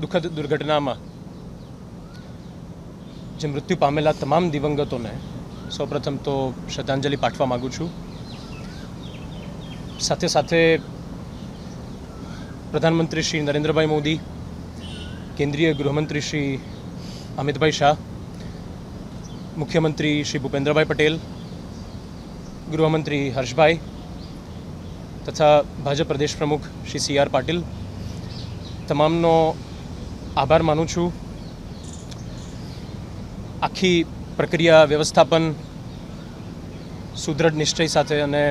દુઃખદ દુર્ઘટનામાં જે મૃત્યુ પામેલા તમામ દિવંગતોને સૌપ્રથમ તો શ્રદ્ધાંજલિ પાઠવા માગું છું। સાથે સાથે પ્રધાનમંત્રી શ્રી નરેન્દ્રભાઈ મોદી, કેન્દ્રીય ગૃહમંત્રી શ્રી અમિતભાઈ શાહ, મુખ્યમંત્રી શ્રી ભૂપેન્દ્રભાઈ પટેલ, ગૃહમંત્રી હર્ષભાઈ તથા ભાજપ પ્રદેશ પ્રમુખ શ્રી સી આર પાટીલ તમામનો આભાર માનું છું। આખી પ્રક્રિયા વ્યવસ્થાપન સુદૃઢ નિશ્ચય સાથે અને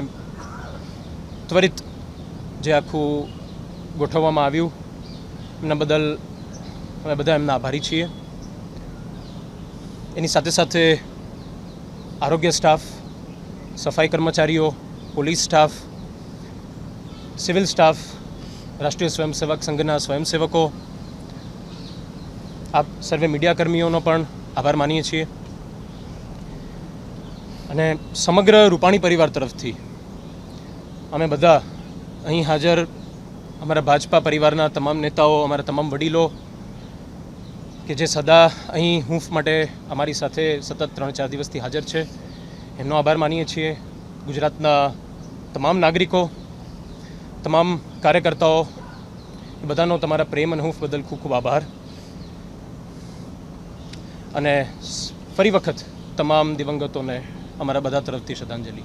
ત્વરિત જે આખું ગોઠવવામાં આવ્યું એમના બદલ અમે બધા એમના આભારી છીએ। એની સાથે સાથે આરોગ્ય સ્ટાફ, સફાઈ કર્મચારીઓ, પોલીસ સ્ટાફ, સિવિલ સ્ટાફ, રાષ્ટ્રીય સ્વયંસેવક સંઘના સ્વયંસેવકો, આપ સર્વે મીડિયાકર્મીઓનો પણ આભાર માનીએ છીએ। અને સમગ્ર રૂપાણી પરિવાર તરફથી અમે બધા અહીં હાજર અમારા ભાજપા પરિવારના તમામ નેતાઓ, અમારા તમામ વડીલો કે જે સદા અહીં હૂંફ માટે અમારી સાથે સતત 3-4 દિવસથી હાજર છે, એમનો આભાર માનીએ છીએ। ગુજરાતના તમામ નાગરિકો, તમામ કાર્યકર્તાઓ, એ બધાનો તમારા પ્રેમ અને હૂંફ બદલ ખૂબ ખૂબ આભાર। અને ફરી વખત તમામ દિવંગતોને અમારા બધા તરફથી શ્રદ્ધાંજલિ।